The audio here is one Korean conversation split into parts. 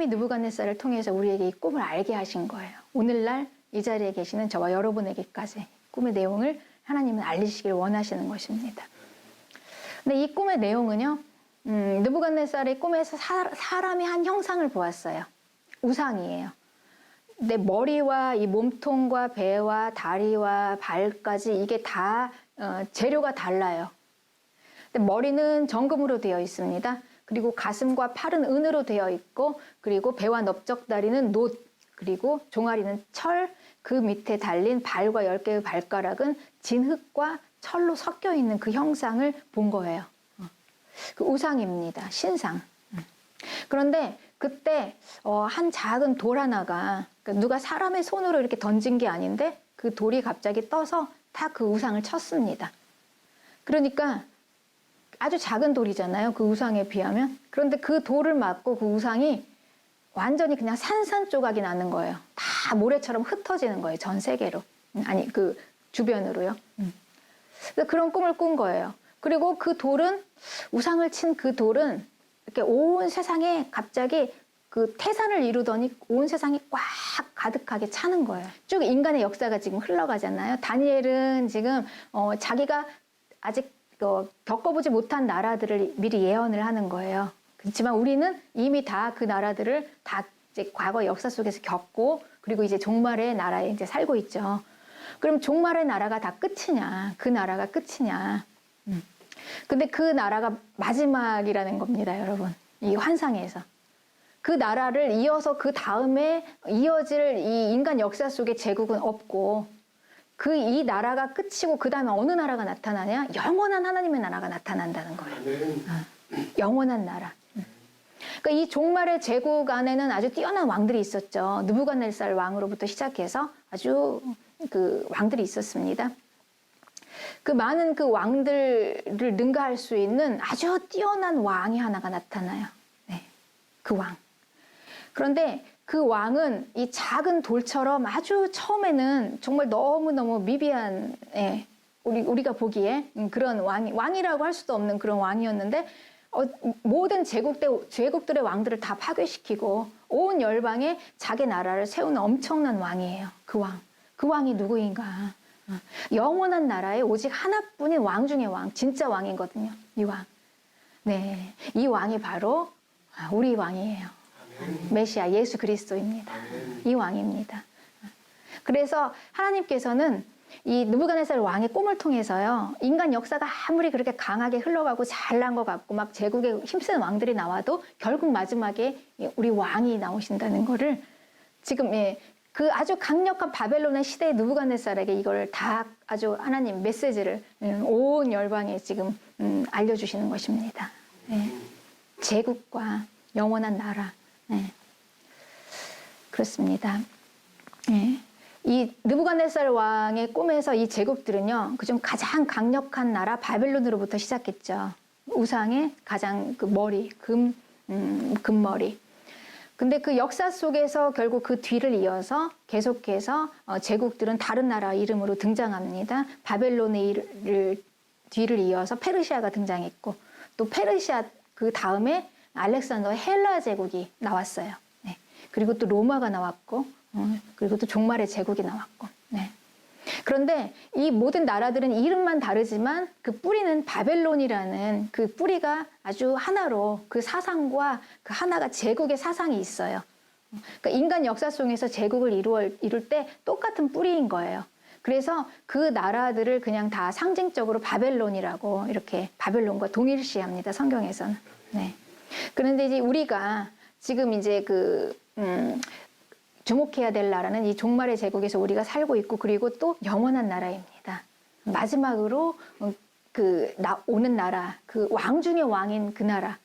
하나님이 느부갓네살을 통해서 우리에게 이 꿈을 알게 하신 거예요. 오늘날 이 자리에 계시는 저와 여러분에게까지 꿈의 내용을 하나님은 알리시길 원하시는 것입니다. 근데 이 꿈의 내용은요, 느부갓네살의 꿈에서 사람이 한 형상을 보았어요. 우상이에요. 근데 머리와 이 몸통과 배와 다리와 발까지 이게 다 재료가 달라요. 근데 머리는 정금으로 되어 있습니다. 그리고 가슴과 팔은 은으로 되어 있고, 그리고 배와 넓적다리는 놋, 그리고 종아리는 철, 그 밑에 달린 발과 10개의 발가락은 진흙과 철로 섞여 있는 그 형상을 본 거예요. 그 우상입니다. 신상. 그런데 그때 한 작은 돌 하나가, 그러니까 누가 사람의 손으로 이렇게 던진 게 아닌데 그 돌이 갑자기 떠서 다 그 우상을 쳤습니다. 그러니까 아주 작은 돌이잖아요. 그 우상에 비하면. 그런데 그 돌을 맞고 그 우상이 완전히 그냥 산산조각이 나는 거예요. 다 모래처럼 흩어지는 거예요. 전 세계로. 아니, 그 주변으로요. 그래서 그런 꿈을 꾼 거예요. 그리고 그 돌은, 우상을 친 그 돌은 이렇게 온 세상에 갑자기 그 태산을 이루더니 온 세상이 꽉 가득하게 차는 거예요. 쭉 인간의 역사가 지금 흘러가잖아요. 다니엘은 지금 자기가 아직 겪어보지 못한 나라들을 미리 예언을 하는 거예요. 그렇지만 우리는 이미 다 그 나라들을 다 이제 과거 역사 속에서 겪고, 그리고 이제 종말의 나라에 이제 살고 있죠. 그럼 종말의 나라가 다 끝이냐? 그 나라가 끝이냐? 근데 그 나라가 마지막이라는 겁니다, 여러분. 이 환상에서. 그 나라를 이어서 그 다음에 이어질 이 인간 역사 속의 제국은 없고, 이 나라가 끝이고 그 다음에 어느 나라가 나타나냐? 영원한 하나님의 나라가 나타난다는 거예요. 영원한 나라. 그러니까 이 종말의 제국 안에는 아주 뛰어난 왕들이 있었죠. 느부갓네살 왕으로부터 시작해서 아주 그 왕들이 있었습니다. 그 많은 그 왕들을 능가할 수 있는 아주 뛰어난 왕이 하나가 나타나요. 네, 그 왕. 그런데 그 왕은 이 작은 돌처럼 아주 처음에는 정말 너무너무 미비한, 우리가 보기에 그런 왕이라고 할 수도 없는 그런 왕이었는데, 모든 제국들의 왕들을 다 파괴시키고 온 열방에 자기 나라를 세우는 엄청난 왕이에요. 그 왕. 그 왕이 누구인가? 영원한 나라에 오직 하나뿐인 왕 중의 왕, 진짜 왕이거든요. 이 왕. 네, 이 왕이 바로 우리 왕이에요. 메시아 예수 그리스도입니다. 이 왕입니다. 그래서 하나님께서는 이 느부갓네살 왕의 꿈을 통해서요, 인간 역사가 아무리 그렇게 강하게 흘러가고 잘난 것 같고 막 제국에 힘센 왕들이 나와도 결국 마지막에 우리 왕이 나오신다는 거를 지금 그 아주 강력한 바벨론의 시대의 느부갓네살에게 이걸 다 아주 하나님 메시지를 온 열방에 지금 알려주시는 것입니다. 네. 제국과 영원한 나라. 네. 그렇습니다. 네. 이 느부갓네살 왕의 꿈에서 이 제국들은요, 그중 가장 강력한 나라 바벨론으로부터 시작했죠. 우상의 가장 그 머리, 금머리. 근데 그 역사 속에서 결국 그 뒤를 이어서 계속해서 제국들은 다른 나라 이름으로 등장합니다. 바벨론의 뒤를 이어서 페르시아가 등장했고, 또 페르시아 그 다음에 알렉산더의 헬라 제국이 나왔어요. 네. 그리고 또 로마가 나왔고, 그리고 또 종말의 제국이 나왔고. 네. 그런데 이 모든 나라들은 이름만 다르지만 그 뿌리는 바벨론이라는 그 뿌리가 아주 하나로, 그 사상과 그 하나가 제국의 사상이 있어요. 그러니까 인간 역사 속에서 제국을 이룰 때 똑같은 뿌리인 거예요. 그래서 그 나라들을 그냥 다 상징적으로 바벨론이라고 이렇게 바벨론과 동일시합니다. 성경에서는. 네. 그런데 이제 우리가 지금 이제 주목해야 될 나라는 이 종말의 제국에서 우리가 살고 있고, 그리고 또 영원한 나라입니다. 마지막으로 오는 나라, 그 왕 중의 왕인 그 나라,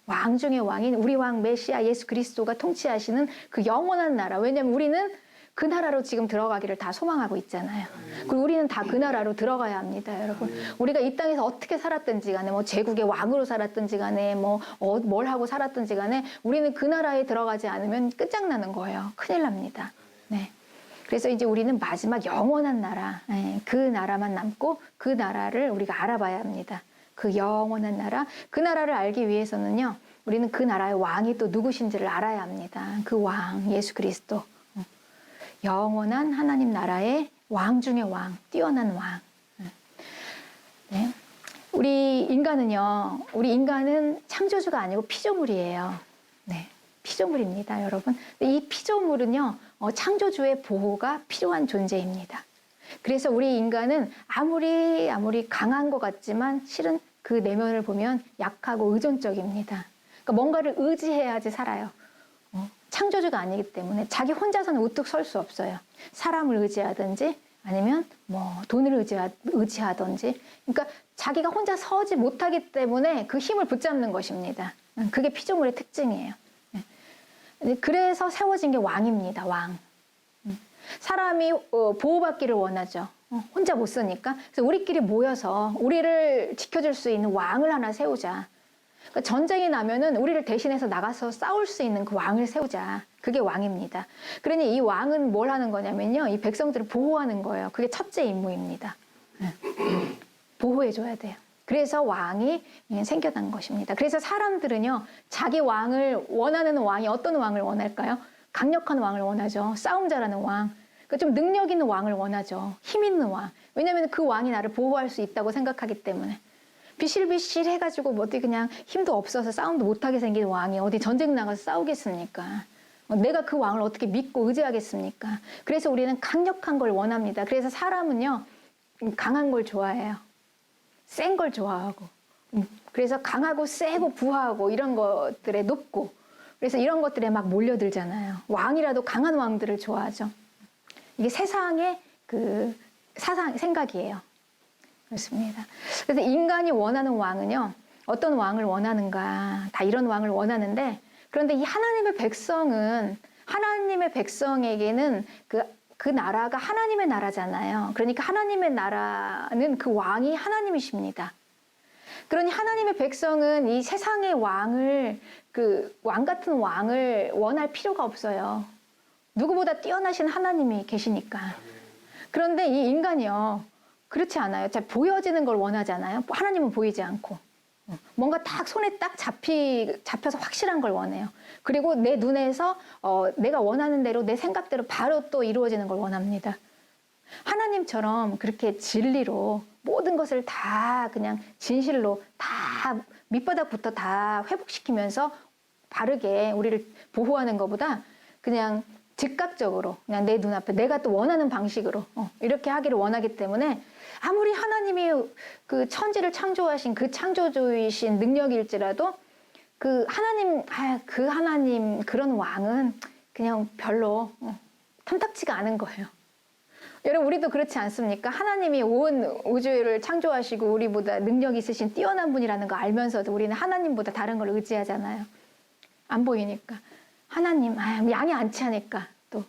왕 중의 왕인 우리 왕 메시아 예수 그리스도가 통치하시는 그 영원한 나라. 왜냐하면 우리는 그 나라로 지금 들어가기를 다 소망하고 있잖아요. 그리고 우리는 다 그 나라로 들어가야 합니다, 여러분. 우리가 이 땅에서 어떻게 살았든지 간에, 뭐 제국의 왕으로 살았든지 간에, 뭘 하고 살았든지 간에, 우리는 그 나라에 들어가지 않으면 끝장나는 거예요. 큰일 납니다. 네. 그래서 이제 우리는 마지막 영원한 나라, 그 나라만 남고 그 나라를 우리가 알아봐야 합니다. 그 영원한 나라, 그 나라를 알기 위해서는요, 우리는 그 나라의 왕이 또 누구신지를 알아야 합니다. 그 왕, 예수 그리스도. 영원한 하나님 나라의 왕 중의 왕, 뛰어난 왕. 네. 우리 인간은 창조주가 아니고 피조물이에요. 네. 피조물입니다, 여러분. 이 피조물은요, 창조주의 보호가 필요한 존재입니다. 그래서 우리 인간은 아무리 강한 것 같지만 실은 그 내면을 보면 약하고 의존적입니다. 그러니까 뭔가를 의지해야지 살아요. 창조주가 아니기 때문에 자기 혼자서는 우뚝 설 수 없어요. 사람을 의지하든지 아니면 뭐 돈을 의지하든지. 그러니까 자기가 혼자 서지 못하기 때문에 그 힘을 붙잡는 것입니다. 그게 피조물의 특징이에요. 그래서 세워진 게 왕입니다. 왕. 사람이 보호받기를 원하죠. 혼자 못 쓰니까. 그래서 우리끼리 모여서 우리를 지켜줄 수 있는 왕을 하나 세우자. 그러니까 전쟁이 나면은 우리를 대신해서 나가서 싸울 수 있는 그 왕을 세우자. 그게 왕입니다. 그러니 이 왕은 뭘 하는 거냐면요. 이 백성들을 보호하는 거예요. 그게 첫째 임무입니다. 보호해줘야 돼요. 그래서 왕이 생겨난 것입니다. 그래서 사람들은요. 자기 왕을 원하는 왕이 어떤 왕을 원할까요? 강력한 왕을 원하죠. 싸움 잘하는 왕. 그러니까 좀 능력 있는 왕을 원하죠. 힘 있는 왕. 왜냐하면 그 왕이 나를 보호할 수 있다고 생각하기 때문에. 비실비실 해가지고 뭐 어디 그냥 힘도 없어서 싸움도 못하게 생긴 왕이 어디 전쟁 나가서 싸우겠습니까? 내가 그 왕을 어떻게 믿고 의지하겠습니까? 그래서 우리는 강력한 걸 원합니다. 그래서 사람은요. 강한 걸 좋아해요. 센 걸 좋아하고. 그래서 강하고 세고 부하고 이런 것들에 높고 그래서 이런 것들에 막 몰려들잖아요. 왕이라도 강한 왕들을 좋아하죠. 이게 세상의 그 생각이에요. 그렇습니다. 그래서 인간이 원하는 왕은요. 어떤 왕을 원하는가. 다 이런 왕을 원하는데 그런데 이 하나님의 백성에게는 그 나라가 하나님의 나라잖아요. 그러니까 하나님의 나라는 그 왕이 하나님이십니다. 그러니 하나님의 백성은 이 세상의 왕을 그 왕 같은 왕을 원할 필요가 없어요. 누구보다 뛰어나신 하나님이 계시니까. 그런데 이 인간이요. 그렇지 않아요. 잘 보여지는 걸 원하잖아요. 하나님은 보이지 않고. 뭔가 딱 손에 딱 잡혀서 확실한 걸 원해요. 그리고 내 눈에서 내가 원하는 대로 내 생각대로 바로 또 이루어지는 걸 원합니다. 하나님처럼 그렇게 진리로 모든 것을 다 그냥 진실로 다 밑바닥부터 다 회복시키면서 바르게 우리를 보호하는 것보다 그냥 즉각적으로 그냥 내 눈앞에 내가 또 원하는 방식으로 이렇게 하기를 원하기 때문에 아무리 하나님이 그 천지를 창조하신 그 창조주이신 능력일지라도 그 하나님 그런 왕은 그냥 별로 탐탁지가 않은 거예요. 여러분 우리도 그렇지 않습니까? 하나님이 온 우주를 창조하시고 우리보다 능력 있으신 뛰어난 분이라는 거 알면서도 우리는 하나님보다 다른 걸 의지하잖아요. 안 보이니까. 하나님 양이 안 차니까 또.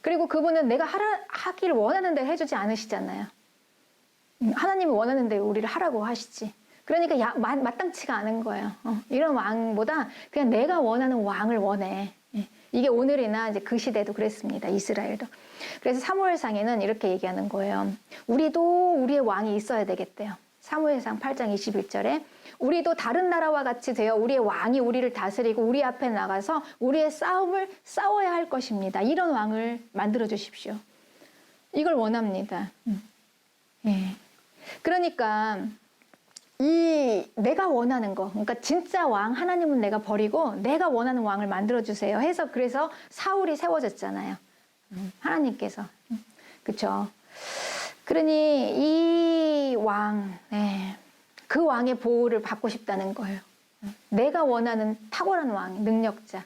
그리고 그분은 내가 하기를 원하는 대로 해주지 않으시잖아요. 하나님이 원하는 대로 우리를 하라고 하시지. 그러니까 마땅치가 않은 거예요. 이런 왕보다 그냥 내가 원하는 왕을 원해. 이게 오늘이나 이제 그 시대도 그랬습니다. 이스라엘도. 그래서 사무엘상에는 이렇게 얘기하는 거예요. 우리도 우리의 왕이 있어야 되겠대요. 사무엘상 8장 21절에 우리도 다른 나라와 같이 되어 우리의 왕이 우리를 다스리고 우리 앞에 나가서 우리의 싸움을 싸워야 할 것입니다. 이런 왕을 만들어 주십시오. 이걸 원합니다. 예. 그러니까 내가 원하는 거, 그러니까 진짜 왕 하나님은 내가 버리고 내가 원하는 왕을 만들어 주세요 해서 그래서 사울이 세워졌잖아요. 하나님께서. 그렇죠. 그러니 이 왕, 그 왕의 보호를 받고 싶다는 거예요. 내가 원하는 탁월한 왕, 능력자.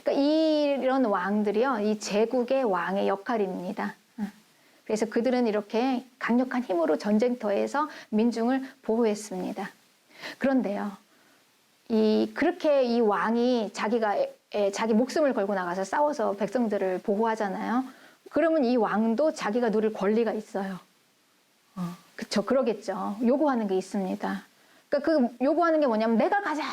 그러니까 이런 왕들이요, 이 제국의 왕의 역할입니다. 그래서 그들은 이렇게 강력한 힘으로 전쟁터에서 민중을 보호했습니다. 그런데요, 그렇게 이 왕이 자기 목숨을 걸고 나가서 싸워서 백성들을 보호하잖아요. 그러면 이 왕도 자기가 누릴 권리가 있어요. 그쵸, 그러겠죠. 요구하는 게 있습니다. 그러니까 그 요구하는 게 뭐냐면 내가 가장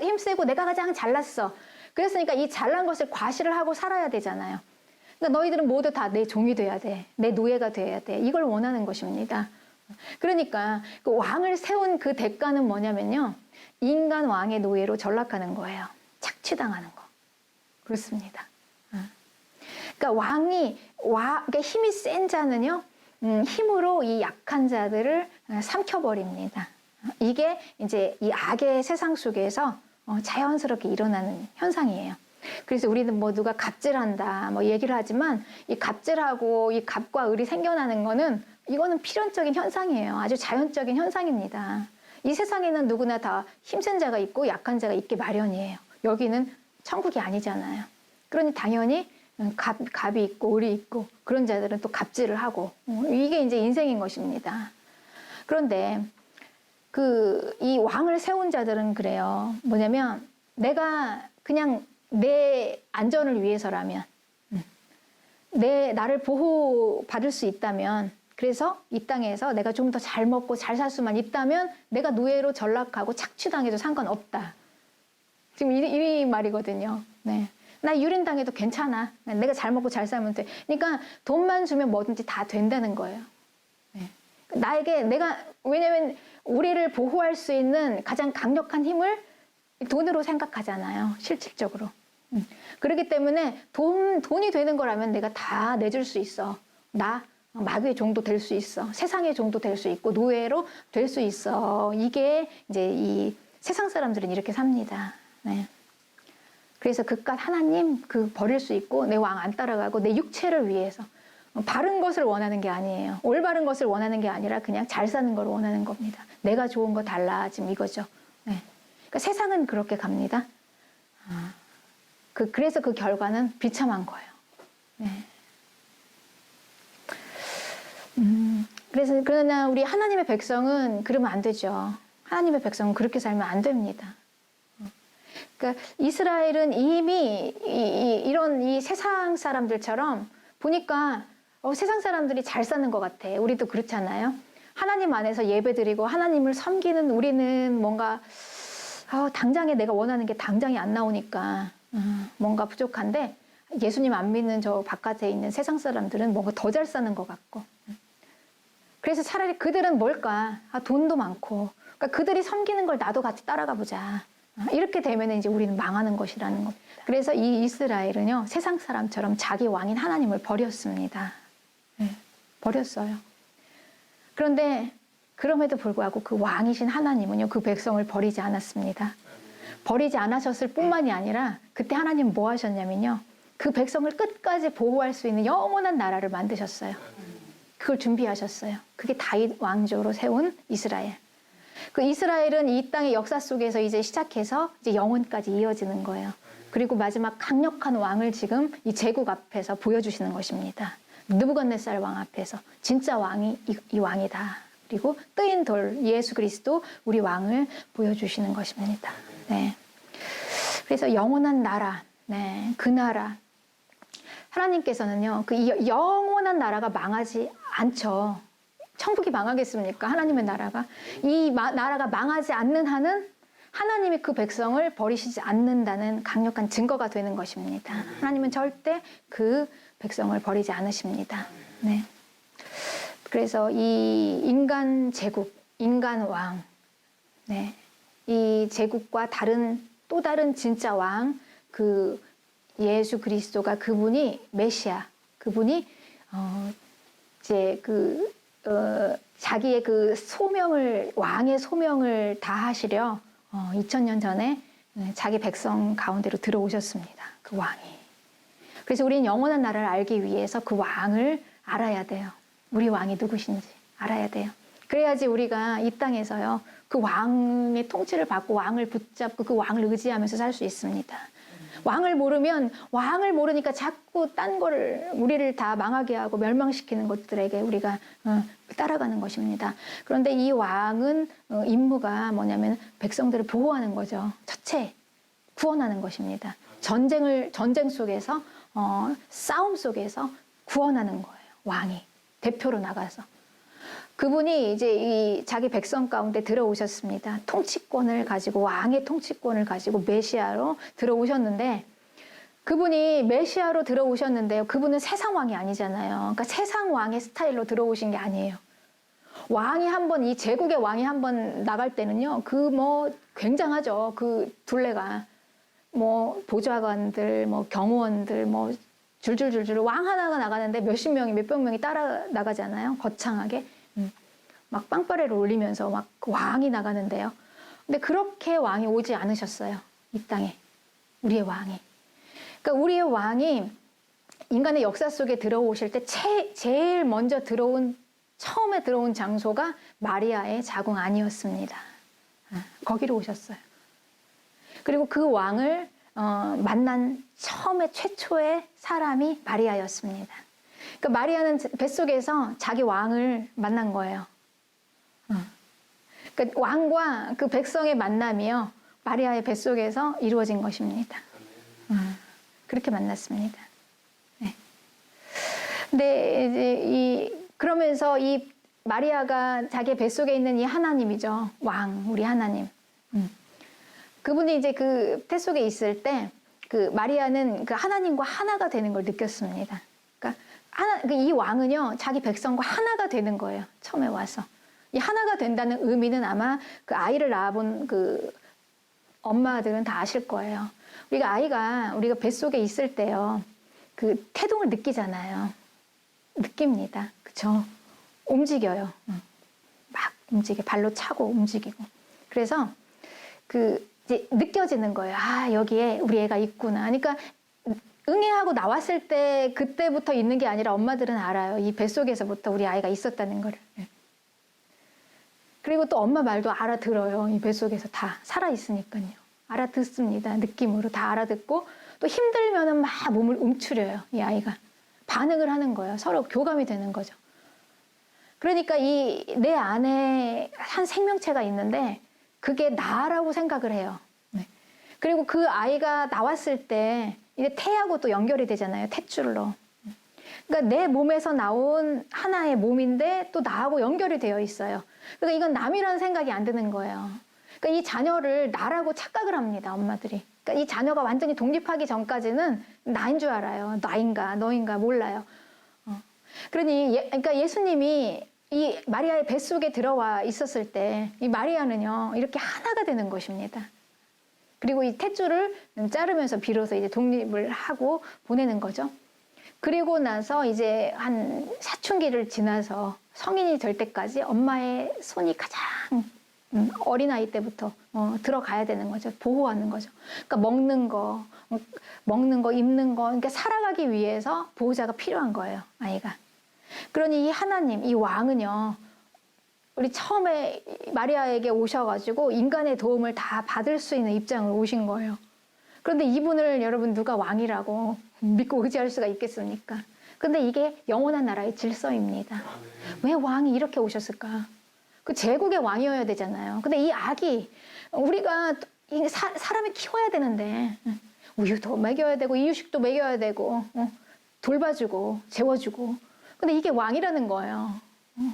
힘세고 내가 가장 잘났어. 그랬으니까 이 잘난 것을 과시를 하고 살아야 되잖아요. 그러니까 너희들은 모두 다 내 종이 돼야 돼. 내 노예가 돼야 돼. 이걸 원하는 것입니다. 그러니까 그 왕을 세운 그 대가는 뭐냐면요. 인간 왕의 노예로 전락하는 거예요. 착취당하는 거. 그렇습니다. 그러니까 그러니까 힘이 센 자는요, 힘으로 이 약한 자들을 삼켜버립니다. 이게 이제 이 악의 세상 속에서 자연스럽게 일어나는 현상이에요. 그래서 우리는 뭐 누가 갑질한다 뭐 얘기를 하지만 이 갑질하고 이 갑과 을이 생겨나는 거는 이거는 필연적인 현상이에요. 아주 자연적인 현상입니다. 이 세상에는 누구나 다 힘센 자가 있고 약한 자가 있게 마련이에요. 여기는 천국이 아니잖아요. 그러니 당연히 갑이 있고 을이 있고 그런 자들은 또 갑질을 하고 이게 이제 인생인 것입니다. 그런데 이 왕을 세운 자들은 그래요. 뭐냐면 내가 그냥 내 안전을 위해서라면 나를 보호받을 수 있다면 그래서 이 땅에서 내가 좀 더 잘 먹고 잘 살 수만 있다면 내가 노예로 전락하고 착취당해도 상관없다. 지금 이 말이거든요. 네. 나 유린당해도 괜찮아. 내가 잘 먹고 잘 살면 돼. 그러니까 돈만 주면 뭐든지 다 된다는 거예요. 네. 왜냐면 우리를 보호할 수 있는 가장 강력한 힘을 돈으로 생각하잖아요. 실질적으로. 그렇기 때문에 돈이 되는 거라면 내가 다 내줄 수 있어. 나 마귀의 종도 될 수 있어. 세상의 종도 될 수 있고 노예로 될 수 있어. 이게 이제 이 세상 사람들은 이렇게 삽니다. 네. 그래서 그깟 하나님 버릴 수 있고 내 왕 안 따라가고 내 육체를 위해서 바른 것을 원하는 게 아니에요. 올바른 것을 원하는 게 아니라 그냥 잘 사는 걸 원하는 겁니다. 내가 좋은 거 달라 지금 이거죠. 네. 그러니까 세상은 그렇게 갑니다. 그래서 그 결과는 비참한 거예요. 네. 그러나 우리 하나님의 백성은 그러면 안 되죠. 하나님의 백성은 그렇게 살면 안 됩니다. 그러니까 이스라엘은 이미 이런 이 세상 사람들처럼 보니까 세상 사람들이 잘 사는 것 같아. 우리도 그렇잖아요. 하나님 안에서 예배드리고 하나님을 섬기는 우리는 뭔가 당장에 내가 원하는 게 당장이 안 나오니까 뭔가 부족한데 예수님 안 믿는 저 바깥에 있는 세상 사람들은 뭔가 더 잘 사는 것 같고 그래서 차라리 그들은 뭘까? 돈도 많고 그러니까 그들이 섬기는 걸 나도 같이 따라가 보자. 이렇게 되면 이제 우리는 망하는 것이라는 겁니다. 그래서 이 이스라엘은요 세상 사람처럼 자기 왕인 하나님을 버렸습니다. 네, 버렸어요. 그런데 그럼에도 불구하고 그 왕이신 하나님은요 그 백성을 버리지 않았습니다. 버리지 않으셨을 뿐만이 아니라 그때 하나님 뭐 하셨냐면요 그 백성을 끝까지 보호할 수 있는 영원한 나라를 만드셨어요. 그걸 준비하셨어요. 그게 다윗 왕조로 세운 이스라엘. 그 이스라엘은 이 땅의 역사 속에서 이제 시작해서 이제 영원까지 이어지는 거예요. 그리고 마지막 강력한 왕을 지금 이 제국 앞에서 보여주시는 것입니다. 느부갓네살 왕 앞에서 진짜 왕이 이 왕이다. 그리고 뜨인 돌 예수 그리스도 우리 왕을 보여주시는 것입니다. 네. 그래서 영원한 나라, 네, 그 나라 하나님께서는요 그 영원한 나라가 망하지 않죠. 천국이 망하겠습니까? 하나님의 나라가. 이 나라가 망하지 않는 한은 하나님이 그 백성을 버리시지 않는다는 강력한 증거가 되는 것입니다. 하나님은 절대 그 백성을 버리지 않으십니다. 네. 그래서 이 인간 제국, 인간 왕, 네. 이 제국과 또 다른 진짜 왕, 그 예수 그리스도가 그분이 메시아, 그분이 이제 자기의 그 왕의 소명을 다하시려 2000년 전에 자기 백성 가운데로 들어오셨습니다. 그 왕이. 그래서 우리는 영원한 나라를 알기 위해서 그 왕을 알아야 돼요. 우리 왕이 누구신지 알아야 돼요. 그래야지 우리가 이 땅에서요 그 왕의 통치를 받고 왕을 붙잡고 그 왕을 의지하면서 살 수 있습니다. 왕을 모르니까 자꾸 딴 거를 우리를 다 망하게 하고 멸망시키는 것들에게 우리가 따라가는 것입니다. 그런데 이 왕은 임무가 뭐냐면 백성들을 보호하는 거죠. 첫째 구원하는 것입니다. 전쟁 속에서 싸움 속에서 구원하는 거예요. 왕이 대표로 나가서 그분이 이제 이 자기 백성 가운데 들어오셨습니다. 통치권을 가지고 왕의 통치권을 가지고 메시아로 들어오셨는데 그분이 메시아로 들어오셨는데요. 그분은 세상 왕이 아니잖아요. 그러니까 세상 왕의 스타일로 들어오신 게 아니에요. 왕이 한번 이 제국의 왕이 한번 나갈 때는요, 그 뭐 굉장하죠. 그 둘레가 뭐 보좌관들, 뭐 경호원들, 뭐 줄줄줄줄 왕 하나가 나가는데 몇십 명이 몇백 명이 따라 나가잖아요. 거창하게 막 빵빠레를 올리면서 막 왕이 나가는데요. 근데 그렇게 왕이 오지 않으셨어요. 이 땅에 우리의 왕이. 그러니까 우리의 왕이 인간의 역사 속에 들어오실 때 제일 먼저 처음에 들어온 장소가 마리아의 자궁 안이었습니다. 거기로 오셨어요. 그리고 그 왕을 만난 최초의 사람이 마리아였습니다. 그러니까 마리아는 뱃속에서 자기 왕을 만난 거예요. 그러니까 왕과 그 백성의 만남이요, 마리아의 뱃속에서 이루어진 것입니다. 그렇게 만났습니다. 네. 근데 이제 그러면서 이 마리아가 자기 뱃속에 있는 이 하나님이죠. 왕, 우리 하나님. 그분이 이제 그 뱃속에 있을 때 그 마리아는 그 하나님과 하나가 되는 걸 느꼈습니다. 그러니까 이 왕은요, 자기 백성과 하나가 되는 거예요. 처음에 와서. 이 하나가 된다는 의미는 아마 그 아이를 낳아본 그 엄마들은 다 아실 거예요. 우리가 뱃속에 있을 때요, 그 태동을 느끼잖아요. 느낍니다. 그쵸? 움직여요. 막 발로 차고 움직이고. 그래서 이제 느껴지는 거예요. 아, 여기에 우리 애가 있구나. 그러니까 응애하고 나왔을 때 그때부터 있는 게 아니라 엄마들은 알아요. 이 뱃속에서부터 우리 아이가 있었다는 거를. 그리고 또 엄마 말도 알아들어요. 이 뱃속에서 다 살아있으니까요. 알아듣습니다. 느낌으로 다 알아듣고, 또 힘들면은 막 몸을 움츠려요. 이 아이가. 반응을 하는 거예요. 서로 교감이 되는 거죠. 그러니까 내 안에 한 생명체가 있는데 그게 나라고 생각을 해요. 네. 그리고 그 아이가 나왔을 때 이제 태하고 또 연결이 되잖아요. 탯줄로. 그러니까 내 몸에서 나온 하나의 몸인데 또 나하고 연결이 되어 있어요. 그러니까 이건 남이라는 생각이 안 드는 거예요. 그러니까 이 자녀를 나라고 착각을 합니다, 엄마들이. 그러니까 이 자녀가 완전히 독립하기 전까지는 나인 줄 알아요. 나인가 너인가 몰라요. 그러니까 예수님이 이 마리아의 뱃속에 들어와 있었을 때 이 마리아는요, 이렇게 하나가 되는 것입니다. 그리고 이 탯줄을 자르면서 비로소 이제 독립을 하고 보내는 거죠. 그리고 나서 이제 한 사춘기를 지나서 성인이 될 때까지 엄마의 손이 가장 어린아이 때부터 들어가야 되는 거죠. 보호하는 거죠. 그러니까 먹는 거, 입는 거, 그러니까 살아가기 위해서 보호자가 필요한 거예요, 아이가. 그러니 이 하나님, 이 왕은요, 우리 처음에 마리아에게 오셔가지고 인간의 도움을 다 받을 수 있는 입장으로 오신 거예요. 그런데 이분을 여러분 누가 왕이라고 믿고 의지할 수가 있겠습니까? 근데 이게 영원한 나라의 질서입니다. 왜 왕이 이렇게 오셨을까? 그 제국의 왕이어야 되잖아요. 근데 이 아기, 우리가 사람이 키워야 되는데 우유도 먹여야 되고 이유식도 먹여야 되고 돌봐주고 재워주고, 근데 이게 왕이라는 거예요.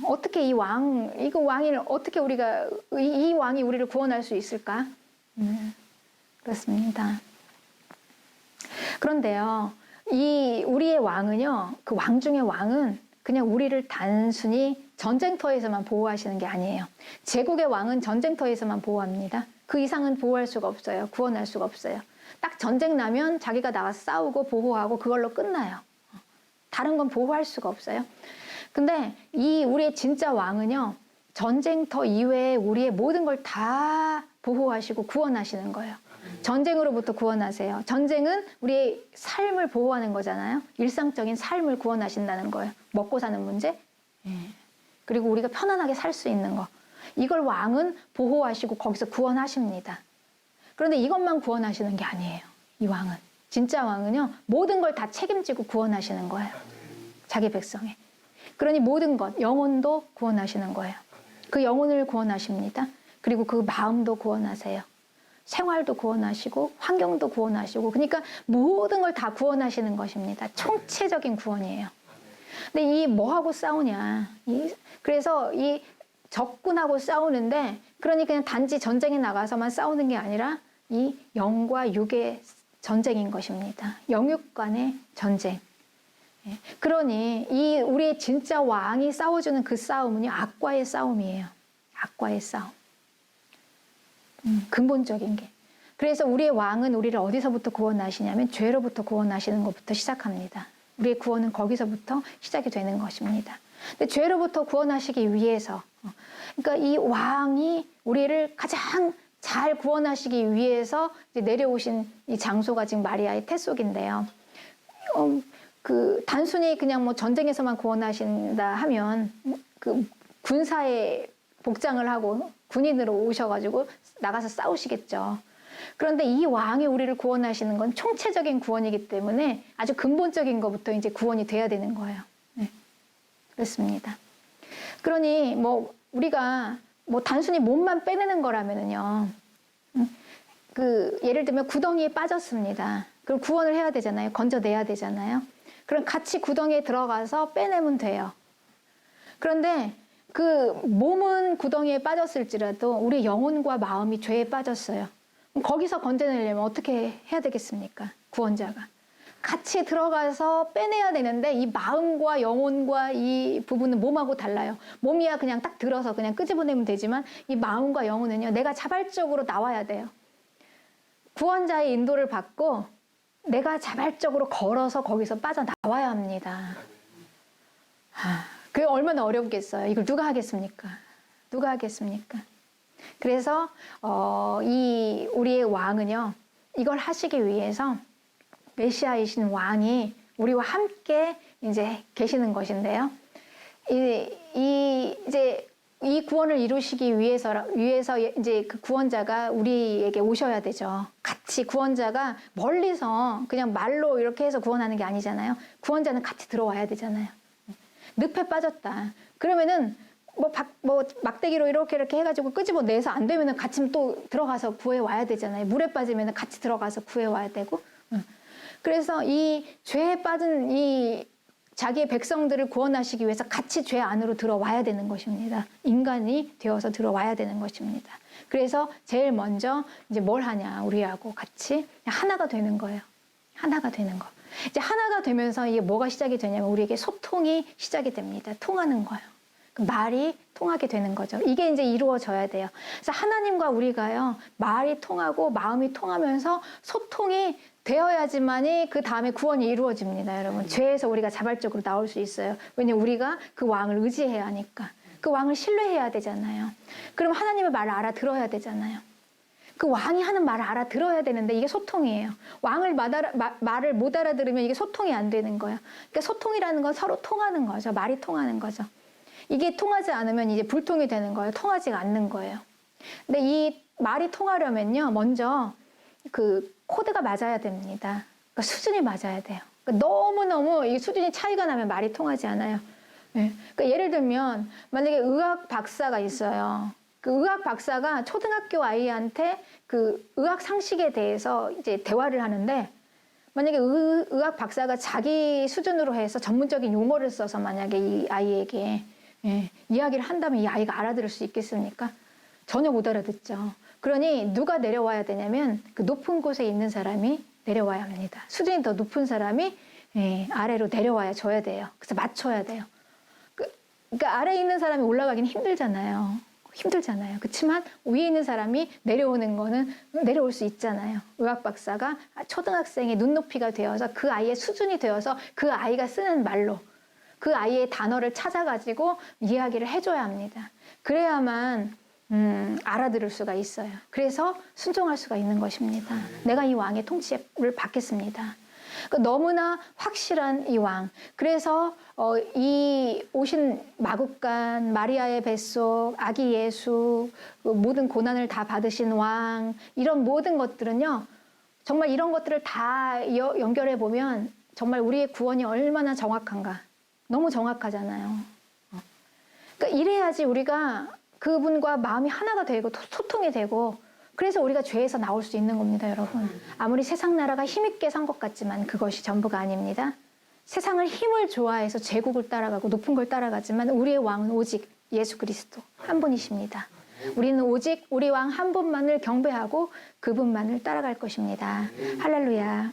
어떻게 이 왕이 어떻게 이 왕이 우리를 구원할 수 있을까? 그렇습니다. 그런데요, 우리의 왕은요, 그 왕 중의 왕은 그냥 우리를 단순히 전쟁터에서만 보호하시는 게 아니에요. 제국의 왕은 전쟁터에서만 보호합니다. 그 이상은 보호할 수가 없어요. 구원할 수가 없어요. 딱 전쟁 나면 자기가 나가서 싸우고 보호하고 그걸로 끝나요. 다른 건 보호할 수가 없어요. 근데 우리의 진짜 왕은요, 전쟁터 이외에 우리의 모든 걸 다 보호하시고 구원하시는 거예요. 전쟁으로부터 구원하세요. 전쟁은 우리의 삶을 보호하는 거잖아요. 일상적인 삶을 구원하신다는 거예요. 먹고 사는 문제, 그리고 우리가 편안하게 살 수 있는 거. 이걸 왕은 보호하시고 거기서 구원하십니다. 그런데 이것만 구원하시는 게 아니에요. 이 왕은. 진짜 왕은요, 모든 걸 다 책임지고 구원하시는 거예요. 자기 백성에. 그러니 모든 것, 영혼도 구원하시는 거예요. 그 영혼을 구원하십니다. 그리고 그 마음도 구원하세요. 생활도 구원하시고 환경도 구원하시고, 그러니까 모든 걸 다 구원하시는 것입니다. 총체적인 구원이에요. 근데 뭐하고 싸우냐. 그래서 이 적군하고 싸우는데, 그러니 그냥 단지 전쟁에 나가서만 싸우는 게 아니라 이 영과 육의 전쟁인 것입니다. 영육 간의 전쟁. 그러니 이 우리의 진짜 왕이 싸워주는 그 싸움은요, 악과의 싸움이에요. 악과의 싸움. 근본적인 게. 그래서 우리의 왕은 우리를 어디서부터 구원하시냐면 죄로부터 구원하시는 것부터 시작합니다. 우리의 구원은 거기서부터 시작이 되는 것입니다. 근데 죄로부터 구원하시기 위해서, 그러니까 이 왕이 우리를 가장 잘 구원하시기 위해서 이제 내려오신 이 장소가 지금 마리아의 태 속인데요. 단순히 그냥 뭐 전쟁에서만 구원하신다 하면 그 군사의 복장을 하고 군인으로 오셔가지고 나가서 싸우시겠죠. 그런데 이 왕이 우리를 구원하시는 건 총체적인 구원이기 때문에 아주 근본적인 것부터 이제 구원이 돼야 되는 거예요. 네. 그렇습니다. 그러니 뭐 우리가 뭐 단순히 몸만 빼내는 거라면은요, 예를 들면 구덩이에 빠졌습니다. 그럼 구원을 해야 되잖아요. 건져내야 되잖아요. 그럼 같이 구덩이에 들어가서 빼내면 돼요. 그런데 그 몸은 구덩이에 빠졌을지라도 우리 영혼과 마음이 죄에 빠졌어요. 그럼 거기서 건져내려면 어떻게 해야 되겠습니까? 구원자가. 같이 들어가서 빼내야 되는데 이 마음과 영혼과 이 부분은 몸하고 달라요. 몸이야 그냥 딱 들어서 그냥 끄집어내면 되지만 이 마음과 영혼은요, 내가 자발적으로 나와야 돼요. 구원자의 인도를 받고 내가 자발적으로 걸어서 거기서 빠져나와야 합니다. 그게 얼마나 어렵겠어요. 이걸 누가 하겠습니까? 누가 하겠습니까? 그래서 이 우리의 왕은요, 이걸 하시기 위해서 메시아이신 왕이 우리와 함께 이제 계시는 것인데요. 이제 이 구원을 이루시기 위해서 이제 그 구원자가 우리에게 오셔야 되죠. 같이 구원자가 멀리서 그냥 말로 이렇게 해서 구원하는 게 아니잖아요. 구원자는 같이 들어와야 되잖아요. 늪에 빠졌다. 그러면은 뭐 막대기로 이렇게 해가지고 끄집어내서 안 되면은 같이 또 들어가서 구해 와야 되잖아요. 물에 빠지면은 같이 들어가서 구해 와야 되고. 그래서 이 죄에 빠진 이 자기의 백성들을 구원하시기 위해서 같이 죄 안으로 들어와야 되는 것입니다. 인간이 되어서 들어와야 되는 것입니다. 그래서 제일 먼저 이제 뭘 하냐, 우리하고 같이 하나가 되는 거예요. 하나가 되는 거. 이제 하나가 되면서 이게 뭐가 시작이 되냐면 우리에게 소통이 시작이 됩니다. 통하는 거예요. 말이 통하게 되는 거죠. 이게 이제 이루어져야 돼요. 그래서 하나님과 우리가요, 말이 통하고 마음이 통하면서 소통이 되어야지만이 그 다음에 구원이 이루어집니다, 여러분. 죄에서 우리가 자발적으로 나올 수 있어요. 왜냐면 우리가 그 왕을 의지해야 하니까. 그 왕을 신뢰해야 되잖아요. 그럼 하나님의 말을 알아들어야 되잖아요. 그 왕이 하는 말을 알아들어야 되는데 이게 소통이에요. 왕을 말을 못 알아들으면 이게 소통이 안 되는 거예요. 그러니까 소통이라는 건 서로 통하는 거죠. 말이 통하는 거죠. 이게 통하지 않으면 이제 불통이 되는 거예요. 통하지가 않는 거예요. 근데 이 말이 통하려면요, 먼저 그 코드가 맞아야 됩니다. 그러니까 수준이 맞아야 돼요. 그러니까 너무너무 이 수준이 차이가 나면 말이 통하지 않아요. 네. 그러니까 예를 들면 만약에 의학 박사가 있어요. 그 의학 박사가 초등학교 아이한테 그 의학 상식에 대해서 이제 대화를 하는데, 만약에 의학 박사가 자기 수준으로 해서 전문적인 용어를 써서 만약에 이 아이에게 이야기를 한다면 이 아이가 알아들을 수 있겠습니까? 전혀 못 알아듣죠. 그러니 누가 내려와야 되냐면 그 높은 곳에 있는 사람이 내려와야 합니다. 수준이 더 높은 사람이 아래로 내려와야 줘야 돼요. 그래서 맞춰야 돼요. 그러니까 아래에 있는 사람이 올라가기는 힘들잖아요. 그렇지만 위에 있는 사람이 내려오는 거는 내려올 수 있잖아요. 의학 박사가 초등학생의 눈높이가 되어서 그 아이의 수준이 되어서 그 아이가 쓰는 말로 그 아이의 단어를 찾아가지고 이야기를 해줘야 합니다. 그래야만 알아들을 수가 있어요. 그래서 순종할 수가 있는 것입니다. 내가 이 왕의 통치를 받겠습니다. 그러니까 너무나 확실한 이 왕. 그래서 이 오신 마국간, 마리아의 뱃속, 아기 예수, 모든 고난을 다 받으신 왕, 이런 모든 것들은요, 정말 이런 것들을 다 연결해 보면 정말 우리의 구원이 얼마나 정확한가. 너무 정확하잖아요. 그러니까 이래야지 우리가 그분과 마음이 하나가 되고 소통이 되고, 그래서 우리가 죄에서 나올 수 있는 겁니다, 여러분. 아무리 세상 나라가 힘있게 산 것 같지만 그것이 전부가 아닙니다. 세상을 힘을 좋아해서 제국을 따라가고 높은 걸 따라가지만 우리의 왕은 오직 예수 그리스도 한 분이십니다. 우리는 오직 우리 왕 한 분만을 경배하고 그분만을 따라갈 것입니다. 할렐루야.